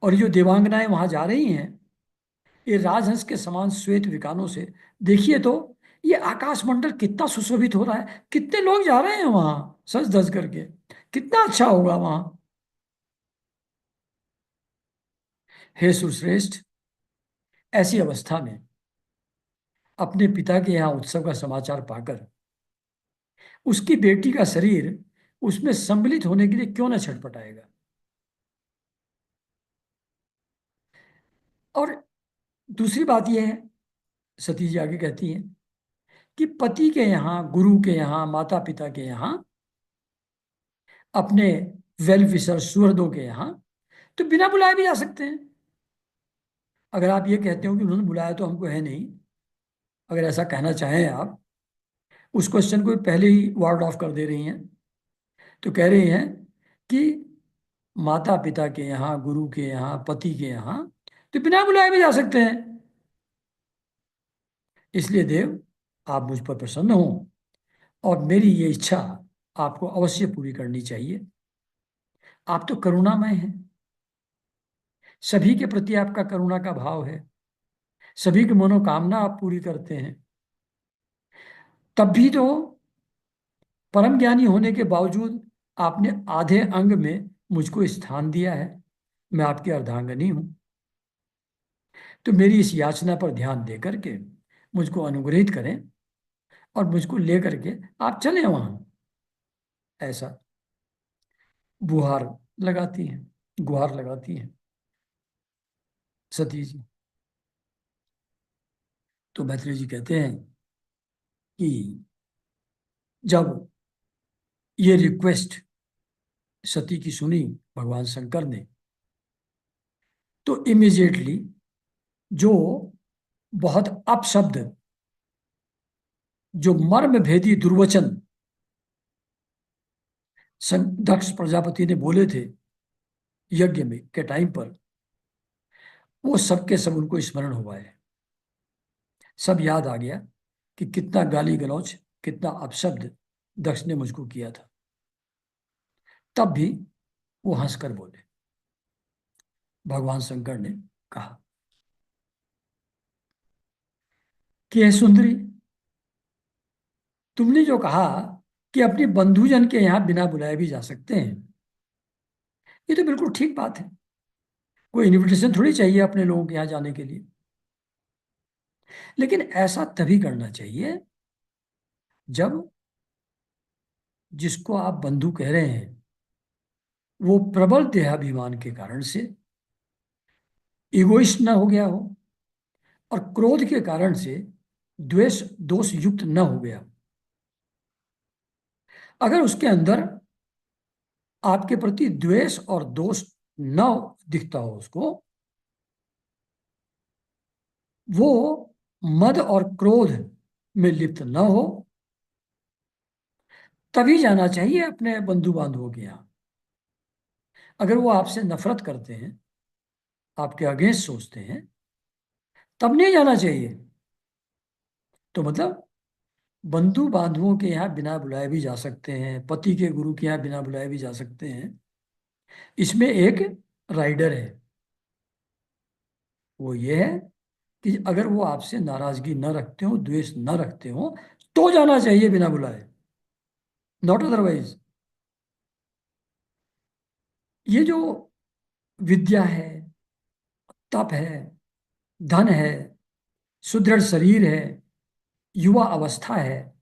और ये जो देवांगनाएं वहां जा रही हैं, ये राजहंस के समान श्वेत विकानों से, देखिए तो ये आकाश मंडल कितना सुशोभित हो रहा है, कितने लोग जा रहे हैं वहां सज धज करके, कितना अच्छा होगा वहां। हे सुश्रेष्ठ, ऐसी अवस्था में अपने पिता के यहाँ उत्सव का समाचार पाकर उसकी बेटी का शरीर उसमें सम्मिलित होने के लिए क्यों न छटपटाएगा। और दूसरी बात यह है, सती जी आगे कहती हैं कि पति के यहाँ, गुरु के यहाँ, माता पिता के यहाँ, अपने वेल विशर सुहृदों के यहाँ तो बिना बुलाए भी जा सकते हैं। अगर आप ये कहते हो कि उन्होंने बुलाया तो हमको है नहीं, अगर ऐसा कहना चाहें आप, उस क्वेश्चन को पहले ही वार्ड ऑफ कर दे रही हैं। तो कह रही हैं कि माता पिता के यहाँ, गुरु के यहाँ, पति के यहाँ तो बिना बुलाए भी जा सकते हैं। इसलिए देव, आप मुझ पर प्रसन्न हो, और मेरी ये इच्छा आपको अवश्य पूरी करनी चाहिए। आप तो करुणामय हैं, सभी के प्रति आपका करुणा का भाव है, सभी की मनोकामना आप पूरी करते हैं। तब भी तो परम ज्ञानी होने के बावजूद आपने आधे अंग में मुझको स्थान दिया है। मैं आपकी अर्धांगनी हूं। तो मेरी इस याचना पर ध्यान दे करके मुझको अनुग्रहित करें, और मुझको ले करके आप चलें वहां। ऐसा बुहार लगाती हैं, गुहार लगाती हैं सती जी। तो मैत्रेय जी कहते हैं कि जब ये रिक्वेस्ट सती की सुनी भगवान शंकर ने, तो इमिजिएटली जो बहुत अपशब्द, जो मर्म भेदी दुर्वचन दक्ष प्रजापति ने बोले थे यज्ञ में के टाइम पर, वो सब के सब उनको स्मरण हुआ है। सब याद आ गया कि कितना गाली गलौज, कितना अपशब्द दक्ष ने मुझको किया था। तब भी वो हंसकर बोले, भगवान शंकर ने कहा कि हे सुंदरी, तुमने जो कहा कि अपनी बंधुजन के यहां बिना बुलाए भी जा सकते हैं, ये तो बिल्कुल ठीक बात है। कोई इनविटेशन थोड़ी चाहिए अपने लोगों के यहाँ जाने के लिए। लेकिन ऐसा तभी करना चाहिए जब जिसको आप बंधु कह रहे हैं वो प्रबल देहाभिमान के कारण से इगोइस्ट ना हो गया हो, और क्रोध के कारण से द्वेष दोष युक्त न हो गया। अगर उसके अंदर आपके प्रति द्वेष और दोष न दिखता हो उसको, वो मद और क्रोध में लिप्त न हो, तभी जाना चाहिए अपने बंधु बांधवों के यहाँ। अगर वो आपसे नफरत करते हैं, आपके अगेंस्ट सोचते हैं, तब नहीं जाना चाहिए। तो मतलब बंधु बांधवों के यहाँ बिना बुलाए भी जा सकते हैं, पति के गुरु के यहाँ बिना बुलाए भी जा सकते हैं। इसमें एक राइडर है, वो ये है कि अगर वो आपसे नाराजगी न रखते हो, द्वेष न रखते हो, तो जाना चाहिए बिना बुलाए, नॉट अदरवाइज। ये जो विद्या है, तप है, धन है, सुदृढ़ शरीर है, युवा अवस्था है,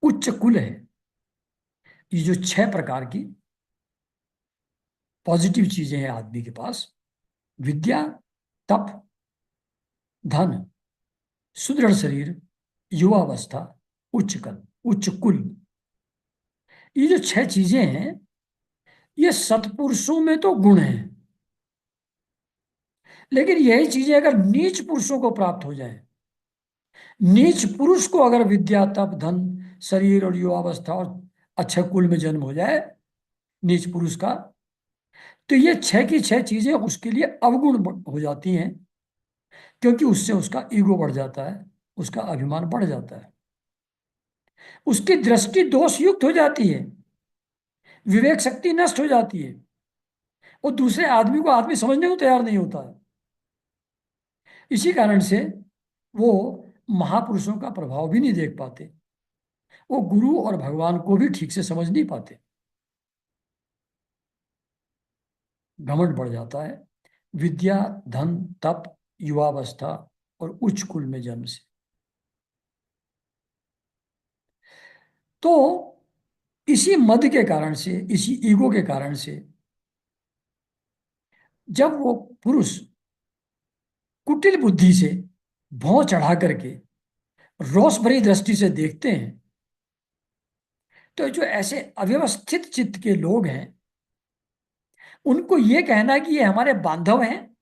उच्च कुल है, ये जो 6 प्रकार की पॉजिटिव चीजें हैं आदमी के पास, विद्या, तप, धन, सुदृढ़ शरीर, युवा अवस्था, उच्च कुल, ये जो 6 चीजें हैं, ये सत्पुरुषों में तो गुण हैं। लेकिन यही चीजें अगर नीच पुरुषों को प्राप्त हो जाए, नीच पुरुष को अगर विद्या, तप, धन, शरीर और युवावस्था और अच्छे कुल में जन्म हो जाए नीच पुरुष का, तो ये 6 की 6 चीजें उसके लिए अवगुण हो जाती हैं, क्योंकि उससे उसका ईगो बढ़ जाता है, उसका अभिमान बढ़ जाता है, उसकी दृष्टि दोष युक्त हो जाती है, विवेक शक्ति नष्ट हो जाती है, और दूसरे आदमी को आदमी समझने को तैयार नहीं होता है। इसी कारण से वो महापुरुषों का प्रभाव भी नहीं देख पाते, वो गुरु और भगवान को भी ठीक से समझ नहीं पाते, घमंड बढ़ जाता है विद्या, धन, तप, युवावस्था और उच्च कुल में जन्म से। तो इसी मद के कारण से, इसी ईगो के कारण से, जब वो पुरुष कुटिल बुद्धि से भौं चढ़ा करके रोष भरी दृष्टि से देखते हैं, तो जो ऐसे अव्यवस्थित चित्त के लोग हैं, उनको ये कहना कि ये हमारे बांधव हैं,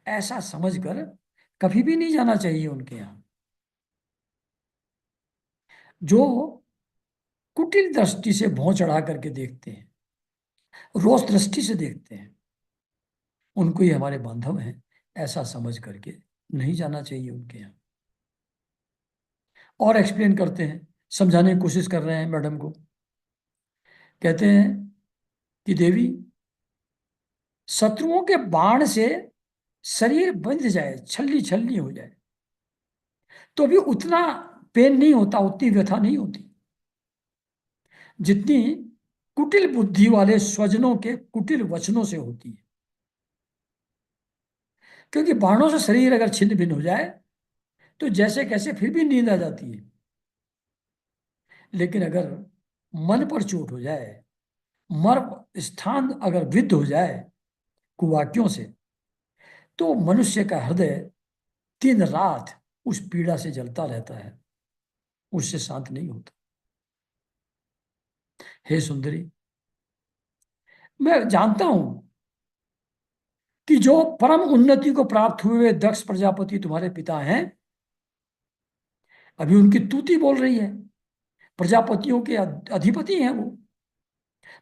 ऐसा समझकर कभी भी नहीं जाना चाहिए उनके यहां। जो कुटिल दृष्टि से भौं चढ़ा करके देखते हैं, रोष दृष्टि से देखते हैं, उनको ये हमारे बांधव हैं ऐसा समझ करके नहीं जाना चाहिए उनके यहाँ। और एक्सप्लेन करते हैं, समझाने की कोशिश कर रहे हैं मैडम को। कहते हैं कि देवी, शत्रुओं के बाण से शरीर बंध जाए, छल्ली छल्ली हो जाए, तो भी उतना पेन नहीं होता, उतनी व्यथा नहीं होती जितनी कुटिल बुद्धि वाले स्वजनों के कुटिल वचनों से होती है। क्योंकि बाणों से शरीर अगर छिन्न भिन्न हो जाए तो जैसे कैसे फिर भी नींद आ जाती है, लेकिन अगर मन पर चोट हो जाए, मर्म स्थान अगर विद्ध हो जाए कुवाक्यों से, तो मनुष्य का हृदय दिन रात उस पीड़ा से जलता रहता है, उससे शांत नहीं होता। हे सुंदरी, मैं जानता हूं कि जो परम उन्नति को प्राप्त हुए दक्ष प्रजापति तुम्हारे पिता हैं, अभी उनकी तूती बोल रही है। प्रजापतियों के अधिपति हैं वो,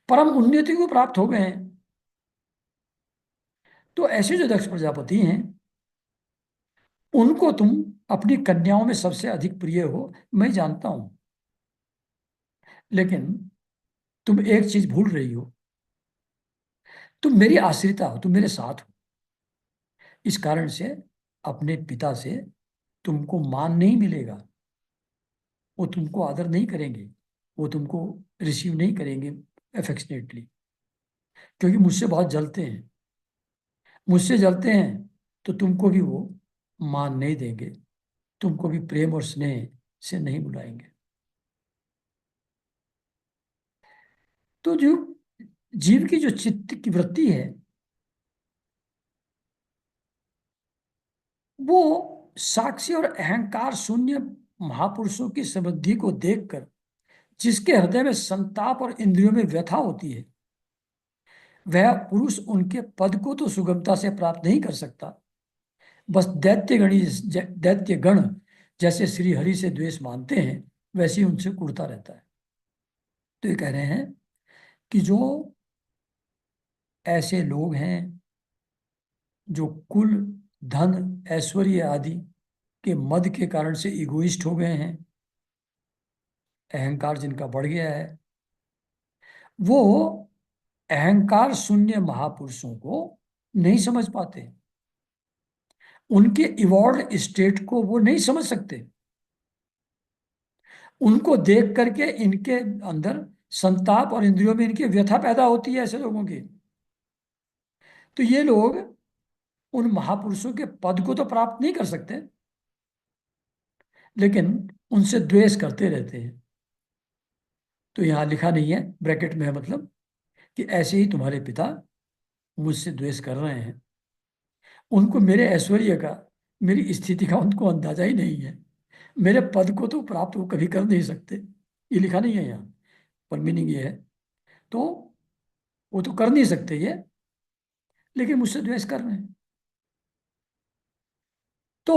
परम उन्नति को प्राप्त हो गए हैं। तो ऐसे जो दक्ष प्रजापति हैं, उनको तुम अपनी कन्याओं में सबसे अधिक प्रिय हो, मैं जानता हूं। लेकिन तुम एक चीज भूल रही हो, तुम मेरी आश्रिता हो, तुम मेरे साथ हो। इस कारण से अपने पिता से तुमको मान नहीं मिलेगा, वो तुमको आदर नहीं करेंगे, वो तुमको रिसीव नहीं करेंगे अफेक्शनेटली, क्योंकि मुझसे बहुत जलते हैं। मुझसे जलते हैं तो तुमको भी वो मान नहीं देंगे, तुमको भी प्रेम और स्नेह से नहीं बुलाएंगे। तो जो जीव की जो चित्त की वृत्ति है, वो साक्षी और अहंकार शून्य महापुरुषों की समृद्धि को देखकर जिसके हृदय में संताप और इंद्रियों में व्यथा होती है, वह पुरुष उनके पद को तो सुगमता से प्राप्त नहीं कर सकता, बस दैत्य गण जैसे श्री हरि से द्वेष मानते हैं, वैसे ही उनसे कुड़ता रहता है। तो ये कह रहे हैं कि जो ऐसे लोग हैं जो कुल, धन, ऐश्वर्य आदि के मद के कारण से इगोइस्ट हो गए हैं, अहंकार जिनका बढ़ गया है, वो अहंकार शून्य महापुरुषों को नहीं समझ पाते। उनके इवॉल्व स्टेट को वो नहीं समझ सकते। उनको देख करके इनके अंदर संताप और इंद्रियों में इनकी व्यथा पैदा होती है, ऐसे लोगों की। तो ये लोग उन महापुरुषों के पद को तो प्राप्त नहीं कर सकते, लेकिन उनसे द्वेष करते रहते हैं। तो यहां लिखा नहीं है, ब्रैकेट में है, मतलब कि ऐसे ही तुम्हारे पिता मुझसे द्वेष कर रहे हैं। उनको मेरे ऐश्वर्य का, मेरी स्थिति का उनको अंदाजा ही नहीं है। मेरे पद को तो प्राप्त वो कभी कर नहीं सकते, ये लिखा नहीं है यहाँ, पर मीनिंग ये है। तो वो तो कर नहीं सकते ये, लेकिन मुझसे द्वेष कर रहे हैं। तो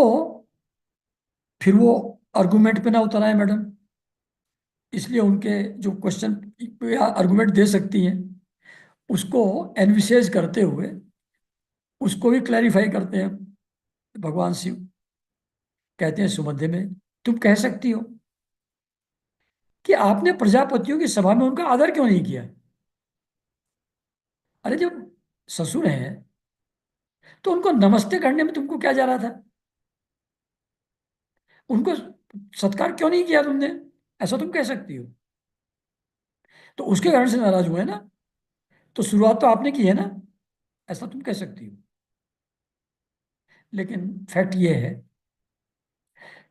फिर वो आर्गुमेंट पे ना उतर आए मैडम, इसलिए उनके जो क्वेश्चन आर्गुमेंट दे सकती हैं, उसको एनविसेज करते हुए उसको भी क्लैरिफाई करते हैं भगवान शिव। कहते हैं सुमध्य में, तुम कह सकती हो कि आपने प्रजापतियों की सभा में उनका आदर क्यों नहीं किया। अरे जब ससुर हैं तो उनको नमस्ते करने में तुमको क्या जा रहा था, उनको सत्कार क्यों नहीं किया तुमने, ऐसा तुम कह सकती हो। तो उसके कारण से नाराज हुए ना, तो शुरुआत तो आपने की है ना, ऐसा तुम कह सकती हो। लेकिन फैक्ट ये है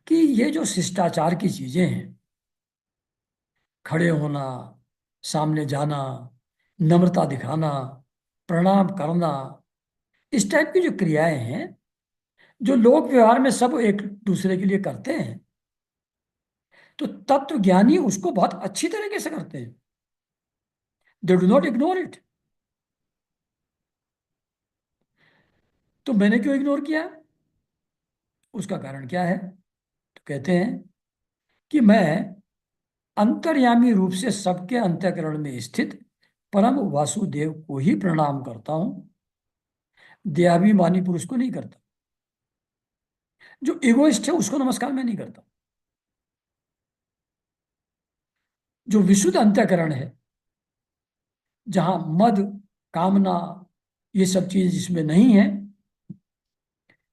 कि ये जो शिष्टाचार की चीजें हैं, खड़े होना, सामने जाना, नम्रता दिखाना, प्रणाम करना, इस टाइप की जो क्रियाएं हैं, जो लोक व्यवहार में सब एक दूसरे के लिए करते हैं, तो तत्व ज्ञानी उसको बहुत अच्छी तरीके से करते हैं। They do not ignore it. तो मैंने क्यों इग्नोर किया, उसका कारण क्या है। तो कहते हैं कि मैं अंतर्यामी रूप से सबके अंतःकरण में स्थित परम वासुदेव को ही प्रणाम करता हूं, देहाभिमानी पुरुष को नहीं करता। जो इगोइस्ट है उसको नमस्कार मैं नहीं करता। जो विशुद्ध अंतःकरण है, जहां मद, कामना, ये सब चीज जिसमें नहीं है,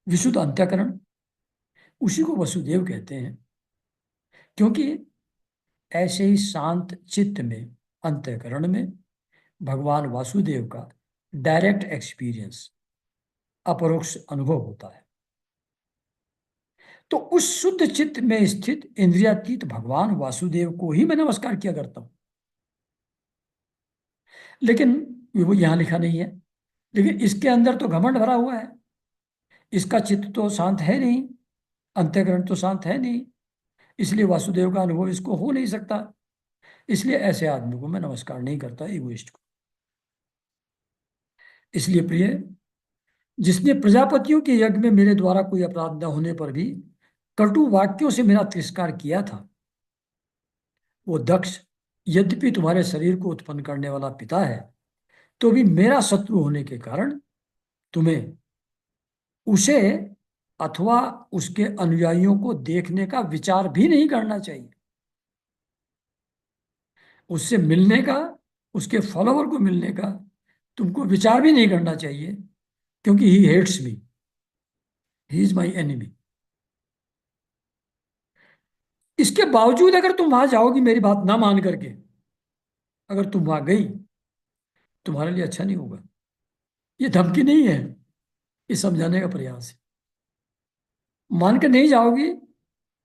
विशुद्ध अंतःकरण, उसी को वसुदेव कहते हैं। क्योंकि ऐसे ही शांत चित्त में, अंतःकरण में भगवान वासुदेव का डायरेक्ट एक्सपीरियंस, अपरोक्ष अनुभव होता है। तो उस शुद्ध चित्त में स्थित इंद्रियातीत भगवान वासुदेव को ही मैं नमस्कार किया करता हूं। लेकिन वो यहां लिखा नहीं है, लेकिन इसके अंदर तो घमंड भरा हुआ है, इसका चित्त तो शांत है नहीं। अंतःकरण तो शांत है नहीं, इसलिए वासुदेव का अनुभव इसको हो नहीं सकता। इसलिए ऐसे आदमी को मैं नमस्कार नहीं करता, इगोइस्ट को। इसलिए प्रिय, जिसने प्रजापतियों के यज्ञ में मेरे द्वारा कोई अपराध न होने पर भी कटु वाक्यों से मेरा तिरस्कार किया था, वो दक्ष यद्यपि तुम्हारे शरीर को उत्पन्न करने वाला पिता है, तो भी मेरा शत्रु होने के कारण तुम्हें उसे अथवा उसके अनुयायियों को देखने का विचार भी नहीं करना चाहिए। उससे मिलने का, उसके फॉलोवर को मिलने का तुमको विचार भी नहीं करना चाहिए, क्योंकि he hates me, he is my enemy. इसके बावजूद अगर तुम वहां जाओगी मेरी बात ना मान करके, अगर तुम वहां गई, तुम्हारे लिए अच्छा नहीं होगा। ये धमकी नहीं है, ये समझाने का प्रयास है। मान के नहीं जाओगी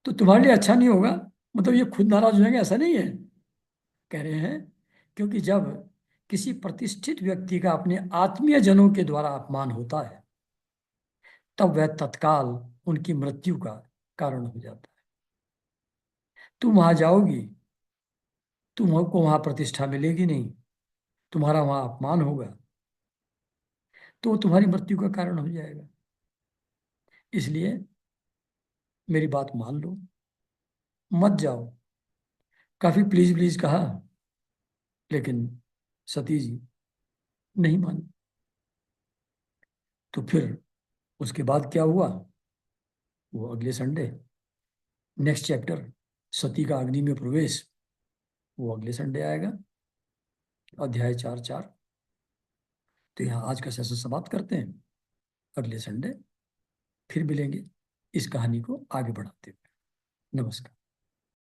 तो तुम्हारे लिए अच्छा नहीं होगा, मतलब ये खुद नाराज हो जाएंगे, ऐसा नहीं है। कह रहे हैं क्योंकि जब किसी प्रतिष्ठित व्यक्ति का अपने आत्मीय जनों के द्वारा अपमान होता है, तब वह तत्काल उनकी मृत्यु का कारण हो जाता है। तुम वहां जाओगी, तुमको वहां प्रतिष्ठा मिलेगी नहीं, तुम्हारा वहां अपमान होगा, तो वो तुम्हारी मृत्यु का कारण हो जाएगा। इसलिए मेरी बात मान लो, मत जाओ। काफी प्लीज प्लीज कहा, लेकिन सती जी नहीं मानी। तो फिर उसके बाद क्या हुआ, वो अगले संडे, नेक्स्ट चैप्टर, सती का अग्नि में प्रवेश, वो अगले संडे आएगा, अध्याय 4:4। तो यहाँ आज का सेशन समाप्त करते हैं। अगले संडे फिर मिलेंगे इस कहानी को आगे बढ़ाते हुए। नमस्कार।